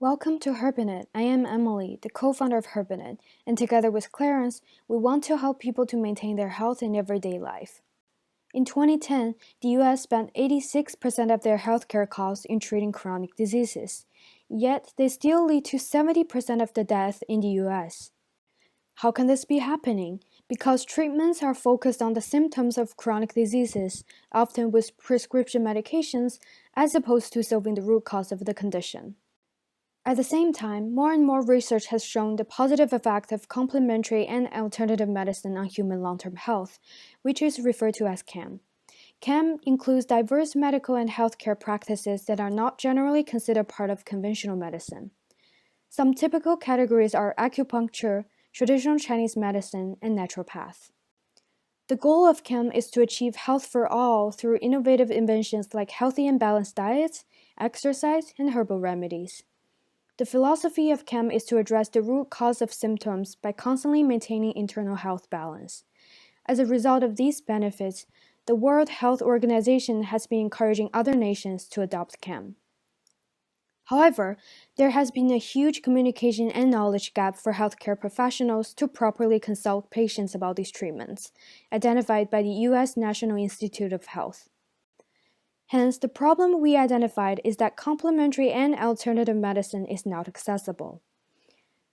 Welcome to Herbenit. I am Emily, the co-founder of Herbenit, and together with Clarence, we want to help people to maintain their health in everyday life. In 2010, the US spent 86% of their healthcare costs in treating chronic diseases, yet they still lead to 70% of the death in the US. How can this be happening? Because treatments are focused on the symptoms of chronic diseases, often with prescription medications, as opposed to solving the root cause of the condition. At the same time, more and more research has shown the positive effect of complementary and alternative medicine on human long-term health, which is referred to as CAM. CAM includes diverse medical and healthcare practices that are not generally considered part of conventional medicine. Some typical categories are acupuncture, traditional Chinese medicine, and naturopath. The goal of CAM is to achieve health for all through innovative inventions like healthy and balanced diets, exercise, and herbal remedies. The philosophy of CAM is to address the root cause of symptoms by constantly maintaining internal health balance. As a result of these benefits, the World Health Organization has been encouraging other nations to adopt CAM. However, there has been a huge communication and knowledge gap for healthcare professionals to properly consult patients about these treatments, identified by the US National Institute of Health. Hence, the problem we identified is that complementary and alternative medicine is not accessible.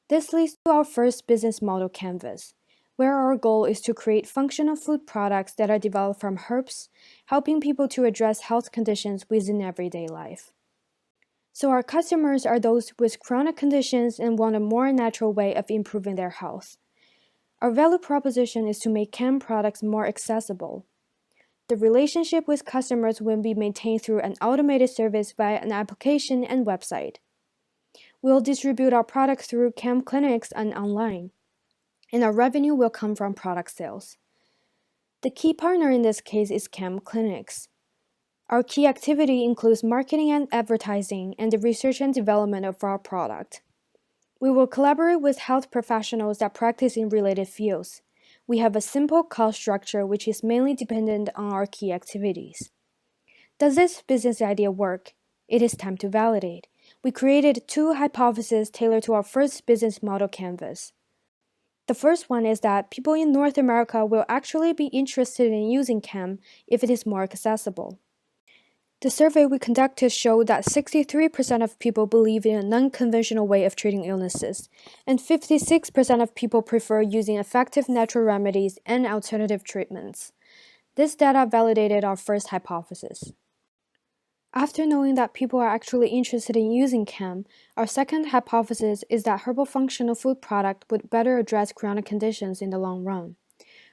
This leads to our first business model canvas, where our goal is to create functional food products that are developed from herbs, helping people to address health conditions within everyday life. So our customers are those with chronic conditions and want a more natural way of improving their health. Our value proposition is to make CAM products more accessible. The relationship with customers will be maintained through an automated service via an application and website. We'll distribute our products through CAM clinics and online, and our revenue will come from product sales. The key partner in this case is CAM clinics. Our key activity includes marketing and advertising and the research and development of our product. We will collaborate with health professionals that practice in related fields. We have a simple cost structure which is mainly dependent on our key activities. Does this business idea work? It is time to validate. We created two hypotheses tailored to our first business model canvas. The first one is that people in North America will actually be interested in using CAM if it is more accessible. The survey we conducted showed that 63% of people believe in a non-conventional way of treating illnesses, and 56% of people prefer using effective natural remedies and alternative treatments. This data validated our first hypothesis. After knowing that people are actually interested in using CAM, our second hypothesis is that herbal functional food product would better address chronic conditions in the long run.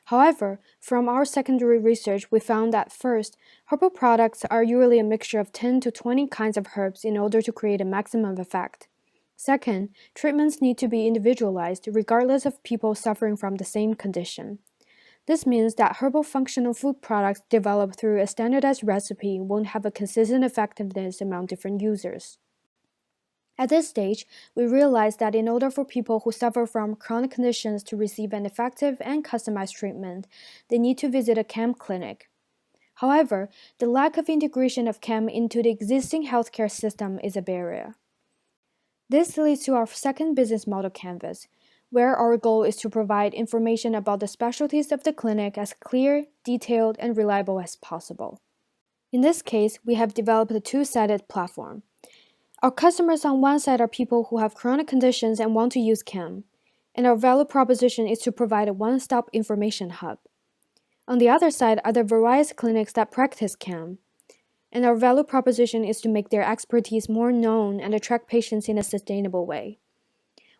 However, from our secondary research, we found that first, herbal products are usually a mixture of 10 to 20 kinds of herbs in order to create a maximum effect. Second, treatments need to be individualized regardless of people suffering from the same condition. This means that herbal functional food products developed through a standardized recipe won't have a consistent effectiveness among different users. At this stage, we realized that in order for people who suffer from chronic conditions to receive an effective and customized treatment, they need to visit a CAM clinic. However, the lack of integration of CAM into the existing healthcare system is a barrier. This leads to our second business model canvas, where our goal is to provide information about the specialties of the clinic as clear, detailed, and reliable as possible. In this case, we have developed a two-sided platform. Our customers on one side are people who have chronic conditions and want to use CAM, and our value proposition is to provide a one-stop information hub. On the other side are the various clinics that practice CAM, and our value proposition is to make their expertise more known and attract patients in a sustainable way.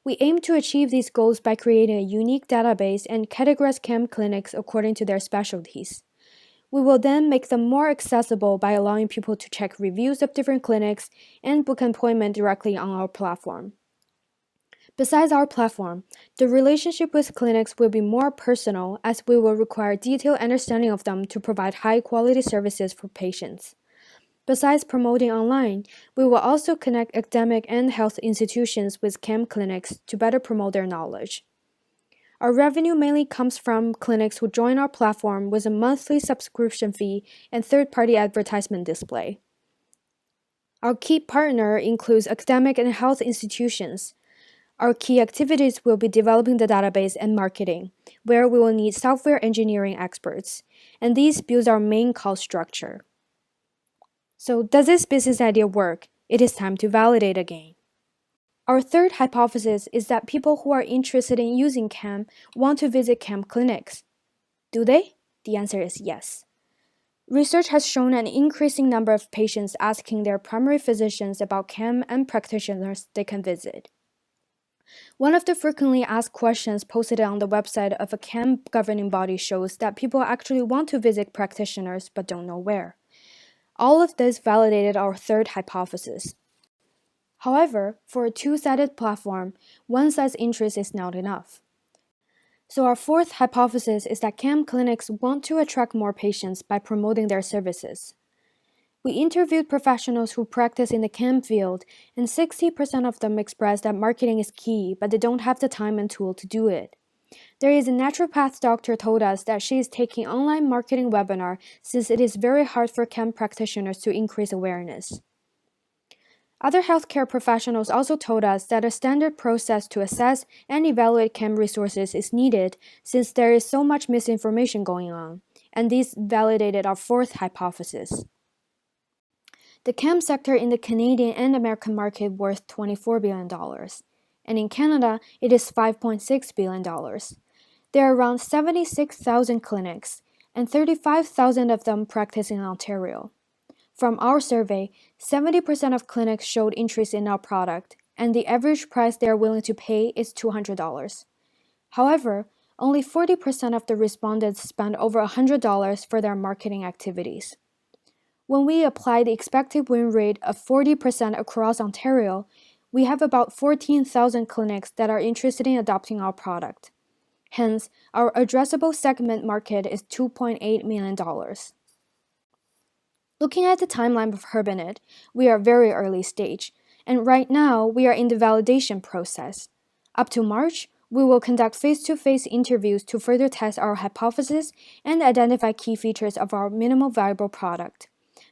We aim to achieve these goals by creating a unique database and categorize CAM clinics according to their specialties. We will then make them more accessible by allowing people to check reviews of different clinics and book an appointment directly on our platform. Besides our platform, the relationship with clinics will be more personal as we will require detailed understanding of them to provide high-quality services for patients. Besides promoting online, we will also connect academic and health institutions with CAM clinics to better promote their knowledge. Our revenue mainly comes from clinics who join our platform with a monthly subscription fee and third-party advertisement display. Our key partner includes academic and health institutions. Our key activities will be developing the database and marketing, where we will need software engineering experts, and these builds our main cost structure. So does this business idea work? It is time to validate again. Our third hypothesis is that people who are interested in using CAM want to visit CAM clinics. Do they? The answer is yes. Research has shown an increasing number of patients asking their primary physicians about CAM and practitioners they can visit. One of the frequently asked questions posted on the website of a CAM governing body shows that people actually want to visit practitioners but don't know where. All of this validated our third hypothesis. However, for a two-sided platform, one-side's interest is not enough. So our fourth hypothesis is that CAM clinics want to attract more patients by promoting their services. We interviewed professionals who practice in the CAM field, and 60% of them expressed that marketing is key, but they don't have the time and tool to do it. There is a naturopath doctor told us that she is taking online marketing webinar since it is very hard for CAM practitioners to increase awareness. Other healthcare professionals also told us that a standard process to assess and evaluate CAM resources is needed since there is so much misinformation going on, and this validated our fourth hypothesis. The CAM sector in the Canadian and American market worth $24 billion, and in Canada it is $5.6 billion. There are around 76,000 clinics, and 35,000 of them practice in Ontario. From our survey, 70% of clinics showed interest in our product, and the average price they are willing to pay is $200. However, only 40% of the respondents spent over $100 for their marketing activities. When we apply the expected win rate of 40% across Ontario, we have about 14,000 clinics that are interested in adopting our product. Hence, our addressable segment market is $2.8 million. Looking at the timeline of Herbenit, we are very early stage, and right now we are in the validation process. Up to March, we will conduct face-to-face interviews to further test our hypothesis and identify key features of our minimal viable product.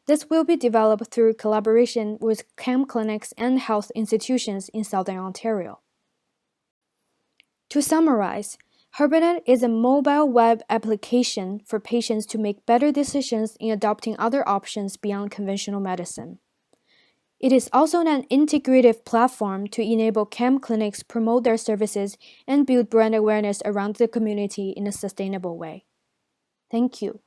This will be developed through collaboration with CAM clinics and health institutions in Southern Ontario. To summarize, Herbenit is a mobile web application for patients to make better decisions in adopting other options beyond conventional medicine. It is also an integrative platform to enable CAM clinics promote their services and build brand awareness around the community in a sustainable way. Thank you.